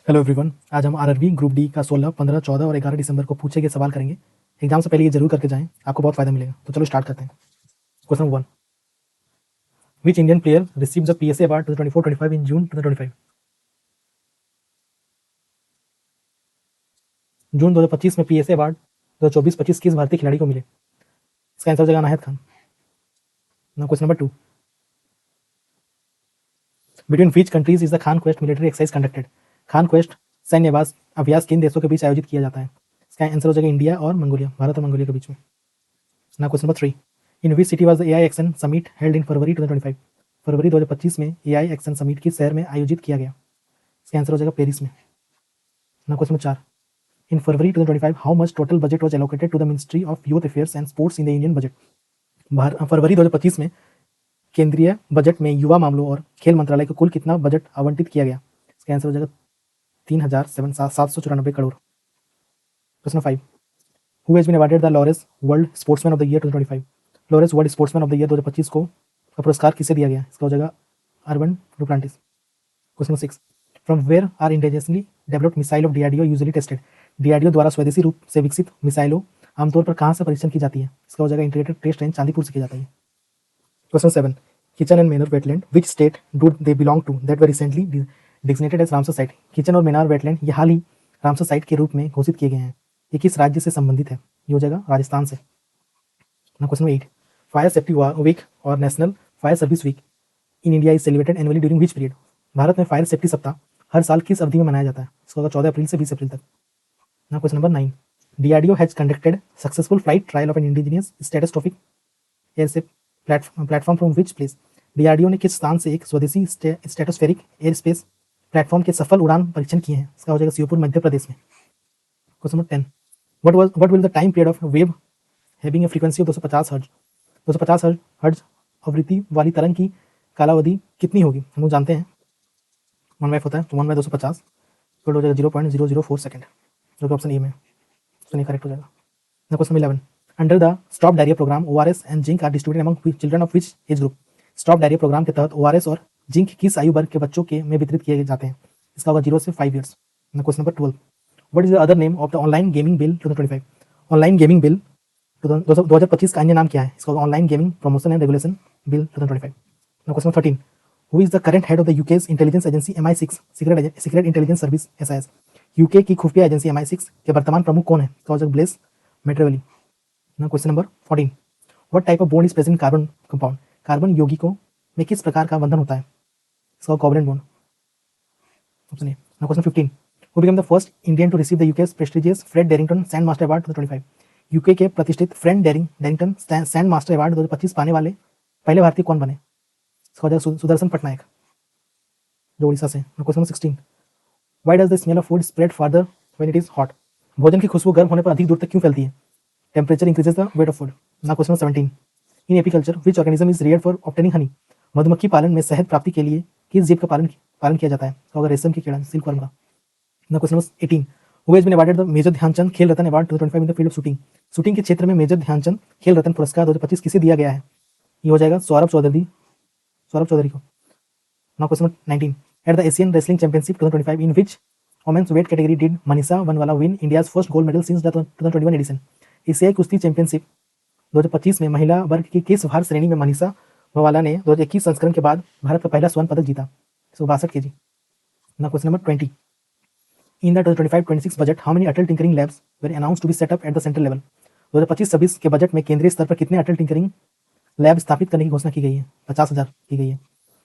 Hello everyone, आज हम RRB group D का 16, 15, 14 और 11 दिसंबर को पूछे गए सवाल करेंगे। एग्जाम से पहले ये जरूर करके जाएं, आपको बहुत फायदा मिलेगा। तो चलो स्टार्ट करते हैं। Question number 1, which Indian player receive the PSA award 2024-25 इन जून 2025? जून 2025 में पीएसए अवार्ड 2024-25 किस भारतीय खिलाड़ी को मिले? इसका आंसर हो जाएगा Anahat Khan. Question number 2, between which countries is the Khan Quest military exercise conducted? Khan Quest सैन्य अभ्यास किन देशों के बीच आयोजित किया जाता है? इसका आंसर हो जाएगा इंडिया और मंगोलिया, भारत और मंगोलिया के बीच में। Question number 3, in which city was the AI action summit held in February 2025? फरवरी 2025 में एआई एक्शन समिट किस शहर में आयोजित किया गया? इसका आंसर हो जाएगा पेरिस में। Question number 4, in February 2025 how much total budget was allocated to the ministry of youth affairs and sports in the Indian budget? फरवरी 2025 में केंद्रीय बजट में युवा मामलों और खेल मंत्रालय को कुल कितना बजट आवंटित किया गया? इसका आंसर हो जाएगा 3,794 crore. Question 5, who has been awarded the Laureus world sportsman of the year 2025? Laureus world sportsman of the year 2025 को का पुरस्कार किसे दिया गया? इसका हो जाएगा अर्बन Duplantis. Question 6, from where are indigenously developed missile of DRDO usually tested? DRDO द्वारा स्वदेशी रूप से विकसित मिसाइलों आमतौर पर कहां से परीक्षण की जाती है? इसका हो जाएगा इंटीग्रेटेड टेस्ट रेंज चांदीपुर से की जाती है। Question 7, Khichan and Menar wetland which state do they belong to that were recently designated as Ramsar site? Khichan और मेनार वेटलैंड ये हाल ही रामसर साइट के रूप में घोषित किए गए हैं। ये किस राज्य से संबंधित है? ये हो जाएगा राजस्थान से। क्वेश्चन 8, फायर सेफ्टी वीक और national fire service week in India is celebrated annually during which period? Bharat में फायर सेफ्टी सप्ताह हर साल किस अवधि में मनाया जाता है? इसका होगा 14 अप्रैल से 20 अप्रैल तक। Question number 9, DRDO has conducted successful flight trial of an indigenous stratospheric air platform from which place? DRDO ने किस स्थान से एक स्वदेशी स्ट्रेटोस्फेरिक एयर स्पेस प्लेटफॉर्म के सफल उड़ान परीक्षण किए हैं? इसका हो जाएगा श्योपुर मध्य प्रदेश में। Question number 10, what will the time period of wave having a frequency of 250 hertz? 250 hertz आवृत्ति वाली तरंग की कालावधि कितनी होगी? हम लोग जानते हैं 1/f होता है, तो 1/250 हो जाएगा 0.004 सेकंड, जो कि ऑप्शन ए में तो नहीं करेक्ट हो जाएगा। Question 11, under the stop diarrhoea programme ORS and zinc are distributed among children of which age group? Stop diarrhoea programme के तहत ओआरएस और जिंक किस आयु वर्ग के बच्चों के में वितरित किए जाते हैं? इसका होगा 0 से 5 years. Question number 12, what is the other name of the online gaming bill 2025? Online gaming bill 2025 का अन्य नाम क्या है? इसका होगा online gaming promotion and regulation bill 2025। Question 13, who is the current head of the UK's intelligence agency MI6 secret intelligence service SAS? UK की खुफिया agency MI6 के वर्तमान प्रमुख कौन है? इसका हो जाएगा Blaise Metreweli. Question number 14, what type of bond is present in carbon compound? Carbon यौगिकों में किस प्रकार का बंधन होता है? इसका covalent bond, option A. Question 15, who became the first Indian to receive the UK's prestigious Fred Darrington sand master award 2025? UK के प्रतिष्ठित Fred Darrington sand master award 2025 पाने वाले पहले भारतीय कौन बने? इसका हो जाएगा सुदर्शन पटनायक, जो उड़ीसा से। Question 16, why does the smell of food spread farther when it is hot? भोजन की खुशबू गर्म होने पर अधिक दूर तक क्यों फैलती है? Temperature increases the weight of food. Question 17, in apiculture which organism is reared for obtaining Honey? मधुमक्खी पालन में शहद प्राप्ति के लिए किस जीव का पालन किया जाता है? तो अगर रेशम की कीड़ा, सिल्कवर्म का। Question number 18, who has been awarded the major Dhyanchand Khel Ratna award 2025 in the field of shooting? Shooting के क्षेत्र में मेजर ध्यानचंद खेल रत्न पुरस्कार 2025 किसे दिया गया है? ये हो जाएगा सौरभ चौधरी को। Question number 19, at the Asian wrestling championship 2025 in which women's weight category did Manisha Bhanwala win India's first gold medal since the 2021 edition? एशियाई कुश्ती चैंपियनशिप 2025 में महिला वर्ग की किस भार श्रेणी में मनीषा वनवाला ने 2021 संस्करण के बाद भारत का पहला स्वर्ण पदक जीता? 162 kg। Question number 20, in the 2025-26 budget how many Atal Tinkering Labs were announced to be set up at the central level? 2025-26 के बजट में केंद्रीय स्तर पर कितने अटल टिंकरिंग लैब स्थापित करने की घोषणा की गई है? 50,000 की गई है।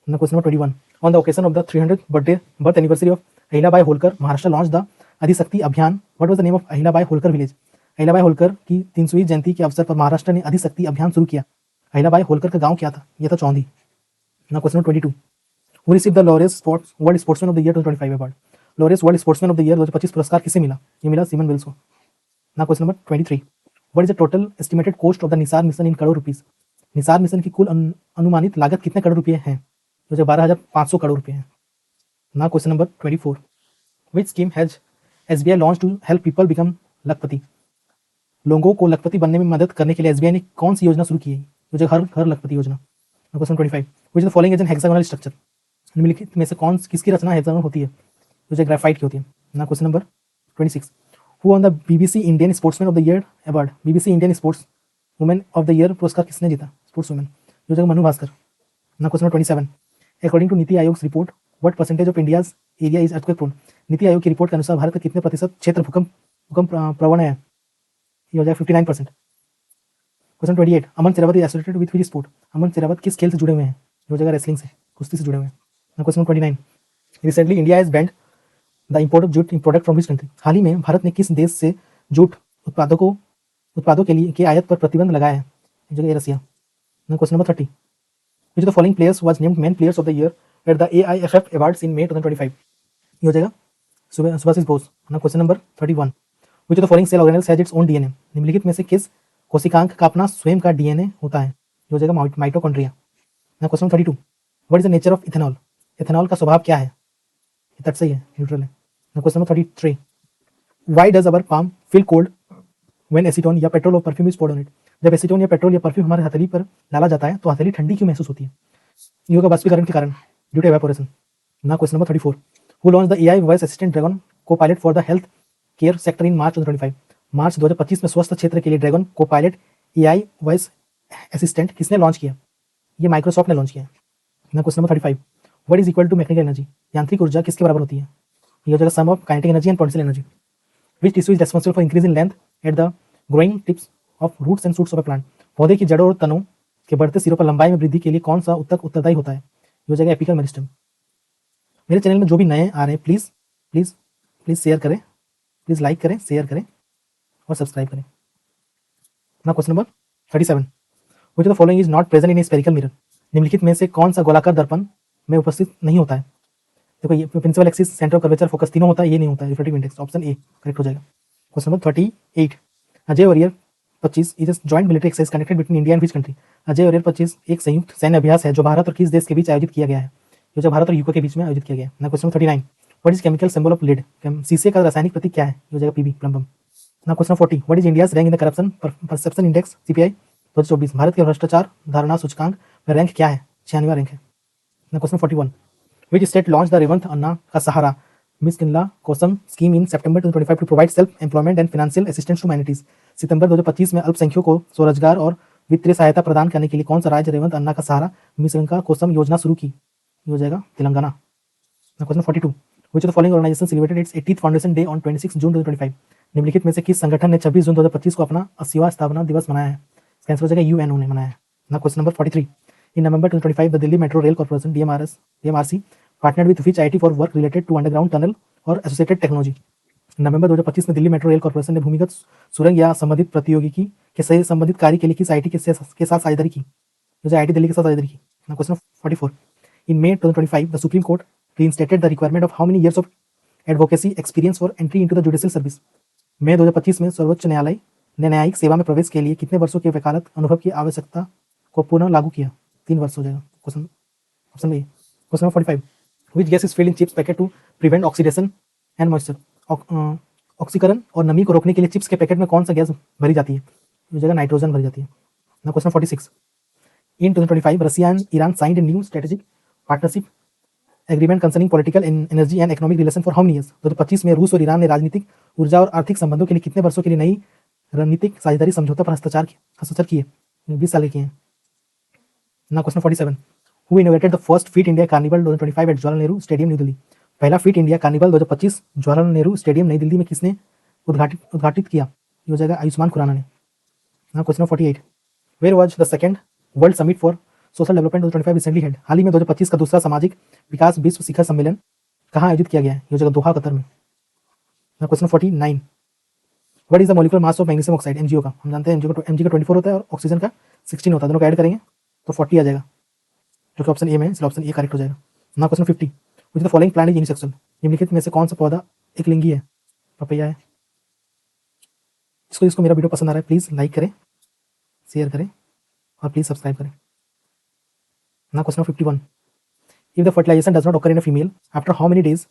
Question number 21, on the occasion of the 300th birth anniversary of Ahilyabai Holkar Maharashtra launch the Adishakti Abhiyan. What was the name of Ahilyabai Holkar village? Ahilyabai Holkar की 300वीं जयंती के अवसर पर महाराष्ट्र ने अधिशक्ति अभियान शुरू किया। अहिल्याबाई होलकर का गांव क्या था? यह था Chaundi. Question number 22, who received the Laureus world sportsman of the year 2025 award? Laureus world sportsman of the year 2025 पुरस्कार किसे मिला? ये मिला सिमन विल्स को। Question number 23, what is the total estimated cost of the NISAR mission in crore rupees? NISAR mission की कुल अनुमानित लागत कितने करोड़ रुपए है? तो जो 12,500 करोड़ रुपए है। Question number 24, which scheme has SBI launch to help people become lakhpati? लोगों को लखपति बनने में मदद करने के लिए SBI ने कौन सी योजना शुरू की है? तो जो हर लखपति योजना। Question 25, which the following is an hexagonal structure? निम्नलिखित में से किसकी रचना हेक्सागोनल होती है? तो जो ग्रेफाइट की होती है। ना question number 26, who on the BBC Indian sportsman of the year award, BBC Indian sports women of the year पुरस्कार किसने जीता, स्पोर्ट्स वुमेन, जो जगह मनु भास्कर। ना question number 27, according to NITI Aayog report what percentage of India's area is earthquake prone, NITI Aayog की report के अनुसार भारत का कितने प्रतिशत क्षेत्र भूकंप प्रवण है, ये हो जाएगा 59%। Question 28, Aman Sehrawat is associated with which sport, Aman Sehrawat किस खेल से जुड़े हुए हैं, जो जगह रेसलिंग से, कुश्ती से जुड़े हुए हैं। ना question 29, recently India has banned the import of jute product from which country, हाल ही में भारत ने किस देश से जूट उत्पादों के लिए के आयात पर प्रतिबंध लगाया है, जगह रसिया। ना question number 30, which of the following players was named men players of the year at the AIFF awards in May 2025, ये हो जाएगा सुभाषिस बोस। ना question number 31, which of the following cell organelles has its own DNA, निम्नलिखित में से किस कोशिकांग का अपना स्वयं का डीएनए होता है, ये हो जाएगा माइटोकॉन्ड्रिया। ना question 32, what is the nature of ethanol, ethanol का स्वभाव क्या है, ये तट सही है, न्यूट्रल है। ना question number 33, why does our palm feel cold when acetone या पेट्रोल और perfume is poured on it, जब एसीटोन या पेट्रोल या परफ्यूम हमारे हथेली पर डाला जाता है तो हथेली ठंडी क्यों महसूस होती है, ये होगा बाष्पीकरण के कारण, ड्यू टू एवापोरेशन। ना question number 34, who launch the AI voice assistant Dragon Copilot for the health care sector in March 2025, मार्च 2025 में स्वास्थ्य क्षेत्र के लिए Dragon Copilot AI voice assistant किसने लॉन्च किया, ये माइक्रोसॉफ्ट ने लॉन्च किया। ना question number 35, what is equal to mechanical energy, यांत्रिक ऊर्जा किसके बराबर होती है, ये हो जाएगा sum of kinetic energy and potential energy. Which tissue is responsible for increase in length at the growing tips of roots and shoots of a plant, पौधे की जड़ों और तनों के बढ़ते सिरों पर लंबाई में वृद्धि के लिए कौन सा उत्तक उत्तरदायी होता है, ये हो जाएगा एपिकल मेरिस्टम। मेरे चैनल में जो भी नए आ रहे हैं प्लीज़ प्लीज़ प्लीज़ शेयर करें, प्लीज़ लाइक करें, शेयर करें और सब्सक्राइब करें। ना question number 37, which of the following is not present in A spherical mirror, निम्नलिखित में से कौन सा गोलाकार दर्पण में उपस्थित नहीं होता है, देखो ये principal axis, centre of curvature, focus तीनों होता है, ये नहीं होता है, refractive index, option A correct हो जाएगा। Question number 38, Ajeya warrior 25 is joint military exercise connected between India and which country, Ajeya warrior 25 एक संयुक्त सैन्य अभ्यास है जो भारत और किस देश के बीच आयोजित किया गया है, जो जब भारत और यूके के बीच में आयोजित किया गया है। ना question 39, what is chemical symbol of lead, शीशे का रासायनिक प्रतीक क्या है, ये हो जाएगा पीबी प्लम्बम। ना question 40, what is India's rank in the corruption perception index CPI 2024, Bharat के भ्रष्टाचार धारणा सूचकांक में रैंक क्या है, 96वां रैंक है। ना question 41, which state launch the Revanth Anna Ka Sahara Miskinla Kosam scheme in September 2025 to provide self employment and financial assistance to minorities, सितंबर 2025 में अल्पसंख्यकों को स्वरोजगार और वित्तीय सहायता प्रदान करने के लिए कौन सा राज्य रेवंत अन्ना का सहारा मिस कोसम योजना शुरू की, ये हो जाएगा Telangana. Question 42, which of the following organisation celebrated its 80th foundation day on 26 June 2025, निम्नलिखित में से किस संगठन ने 26 जून 2025 को अपना 80वां स्थापना दिवस मनाया है, इसका आंसर हो जाएगा UNO ने मनाया है। ना question number 43, in November 2025 the Delhi metro rail corporation DMRC partnered with which IT for work related to underground tunnel और एसोसिएटेड टेक्नोलॉजी, नवंबर 2025 में दिल्ली मेट्रो रेल कॉर्पोरेशन ने भूमिगत सुरंग या संबंधित प्रौद्योगिकी के सही संबंधित कार्य के लिए किस IT के साथ साझेदारी की, जो IT दिल्ली के साथ साझेदारी की। ना question 44, in May 2025 the supreme court reinstated the requirement of how many years of advocacy experience for entry into the judicial service, मई 2025 में सर्वोच्च न्यायालय ने न्यायिक सेवा में प्रवेश के लिए कितने वर्षों के वकालत अनुभव की आवश्यकता को पुनः लागू किया, 3 वर्ष हो जाएगा। Question option A. Question number 45, which gas is filled in chips packet to prevent oxidation and moisture, ऑक्सीकरण और नमी को रोकने के लिए चिप्स के पैकेट में कौन सा गैस भरी जाती है, हो जाएगा नाइट्रोजन भरी जाती है। ना question 46, in 2025 Russia and Iran signed a new strategic partnership agreement concerning political energy and economic relation for how many years, 2025 में रूस और ईरान ने राजनीतिक, ऊर्जा और आर्थिक संबंधों के लिए कितने वर्षों के लिए नई रणनीतिक साझेदारी समझौता पर हस्ताक्षर किए, 20 साल किए हैं। ना question 47, who innovated the first fit India carnival 2025 at Jawaharlal Nehru stadium New Delhi, पहला fit India carnival 2025 Jawaharlal Nehru stadium नई दिल्ली में किसने उद्घाटित किया, ये हो जाएगा आयुष्मान खुराना ने। ना question 48, where was the second world summit for social development 2025 recently held, हाल ही में 2025 का दूसरा सामाजिक विकास विश्व शिखर सम्मेलन कहाँ आयोजित किया गया है, ये हो जाएगा दोहा कतर में। ना question 49, what is the molecular mass of magnesium oxide MgO का, हम जानते हैं MG का 24 होता है और ऑक्सीजन का 16 होता है, दोनों को ऐड करेंगे तो 40 आ जाएगा, जो कि ऑप्शन ए में, इसलिए ऑप्शन ए करेक्ट हो जाएगा। ना question 50, which the following plant is unisexual, निम्नलिखित में से कौन सा पौधा एक लिंगी है, पपैया है। जिसको मेरा वीडियो पसंद आ रहा है प्लीज़ लाइक करें, शेयर करें और प्लीज़ सब्सक्राइब करें। ना question 51, if the fertilisation does not occur in a female after how many days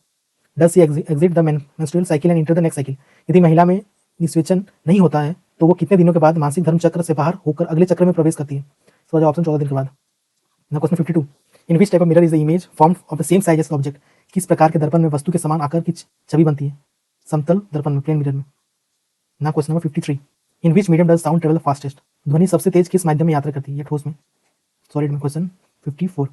does she exit the menstrual cycle and enter the next cycle, यदि महिला में निषेचन नहीं होता है तो वो कितने दिनों के बाद मासिक धर्म चक्र से बाहर होकर अगले चक्र में प्रवेश करती है, तो ऑप्शन 14 दिन के बाद। ना question 52, in which type of mirror is the image form of the same size as object, किस प्रकार के दर्पण में वस्तु के समान आकार की छवि बनती है, समतल दर्पण में, प्लेन मिरर में। ना question number 53, in which medium does sound travel fastest, ध्वनि सबसे तेज किस माध्यम में यात्रा करती है, ये ठोस में, सॉलिड में। Question 54,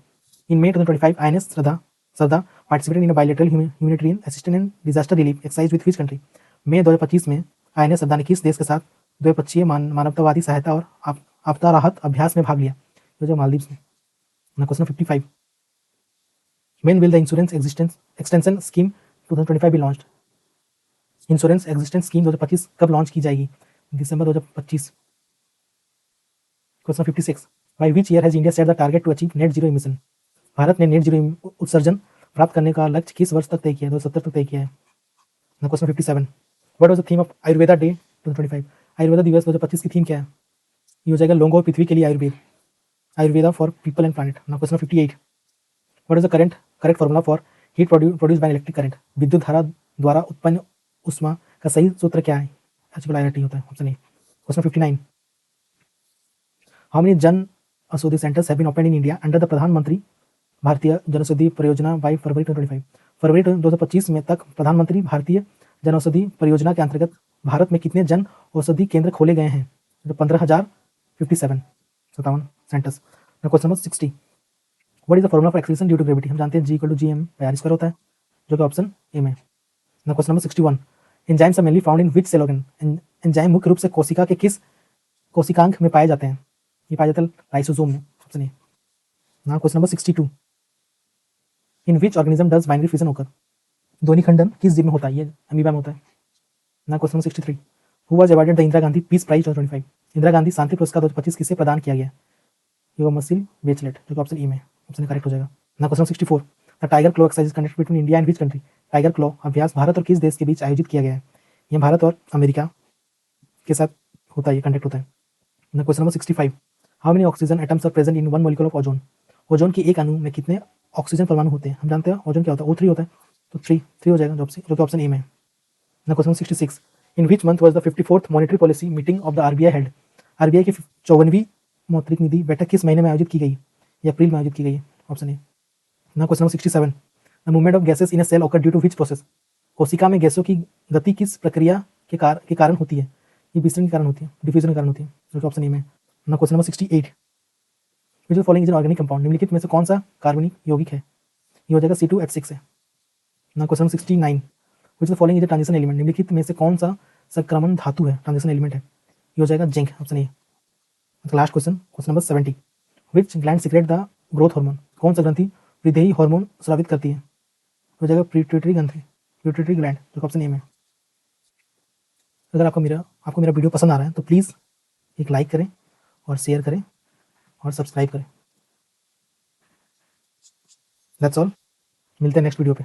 in May 2025 INS Shraddha participated in bilateral humanitarian assistance and disaster relief exercise with which country, मई 2025 में INS श्रद्धा ने किस देश के साथ द्विपक्षीय मानवतावादी सहायता और आपदा राहत अभ्यास में भाग लिया, जो मालदीव में। ना question 55, when will the insurance extension scheme 2025 be launched, insurance extension scheme 2025 कब लॉन्च की जाएगी, दिसंबर 2025। Question 56, by which year has India set the target to achieve net zero emission, Bharat ने नेट जीरो उत्सर्जन प्राप्त करने का लक्ष्य किस वर्ष तक तय किया है, 2070 तक तय किया है। ना question 57, what was the theme of Ayurveda day 2025, Ayurveda दिवस 2025 की थीम क्या है, ये हो जाएगा लोगों और पृथ्वी के लिए Ayurveda for people and planet. ना question 58, what is the correct formula for heat produce by electric current, विद्युत धारा द्वारा उत्पन्न उष्मा का सही सूत्र क्या है, HIT होता है, option A. Question 59, how many Jan Aushadhi centres have been opened in India under the Pradhan Mantri Bhartiya जनौषधि परियोजना बाय फरवरी 2025, फरवरी 2025 में तक प्रधानमंत्री भारतीय जनौषधि परियोजना के अंतर्गत भारत में कितने जन औषधि केंद्र खोले गए हैं, तो 15,057 centres. Question number 60, what is the formula for acceleration due to gravity, हम जानते हैं G = G/r² होता है, जो कि ऑप्शन ए में। Question number 61, enzymes are mainly found in which cell organ, enzyme मुख्य रूप से कोशिका के किस कोशिकांग में पाए जाते हैं, ये पाए जाते हैं लाइसोसोम में, option A. Question number 62, in which organism does binary fission ओकर, ध्वनि खंडन किस जीव में होता है, ये अमीबा में होता है। Question number 63, who was awarded the Indira Gandhi peace prize 2025, Indira Gandhi शांति पुरस्कार 2025 किसे प्रदान किया गया, ये मसिल बेचलेट, जो कि ऑप्शन ई में, ऑप्शन करेक्ट हो जाएगा। Question 64, the tiger claw exercise conducted between India and which country, tiger claw अभ्यास भारत और किस देश के बीच आयोजित किया गया है, ये भारत और अमेरिका के साथ होता है, ये कंडक्ट होता है। Question number 65, how many oxygen atoms are present in one molecule of ozone, ozone के एक अणु में कितने ऑक्सीजन परमाणु होते हैं, हम जानते हैं ओजोन क्या होता है, O3 होता है, तो 3 हो जाएगा, जो कि ऑप्शन ए में है। Question 66, in which month was the 54th monetary policy meeting of the RBI held, RBI की 54वीं मौद्रिक निधि बैठक किस महीने में आयोजित की गई, या अप्रैल में आयोजित की गई है, option A. Question number 67, the movement of gases in a cell occur due to which process, कोशिका में गैसों की गति किस प्रक्रिया के कारण होती है, ये विसरण के कारण होती है, डिफ्यूजन के कारण होती है, जो कि ऑप्शन ए में। Question number 68, which of the following is an organic compound, निम्नलिखित में से कौन सा कार्बनिक यौगिक है, ये हो जाएगा C2H6 है। Question 69, which of the following is a transition element, निम्नलिखित में से कौन सा संक्रमण धातु है, ट्रांजिशन एलिमेंट है, ये हो जाएगा zinc, option A. Last question, question number 70, which gland secret the growth hormone, कौन सा ग्रंथि वृद्धि हार्मोन स्रावित करती है, हो जाएगा पिट्यूटरी ग्रंथि, पिट्यूटरी ग्लैंड, जो ऑप्शन ए में। अगर आपको मेरा वीडियो पसंद आ रहा है तो प्लीज़ एक लाइक करें और शेयर करें और सब्सक्राइब करें। दैट्स ऑल, मिलते हैं नेक्स्ट वीडियो पे।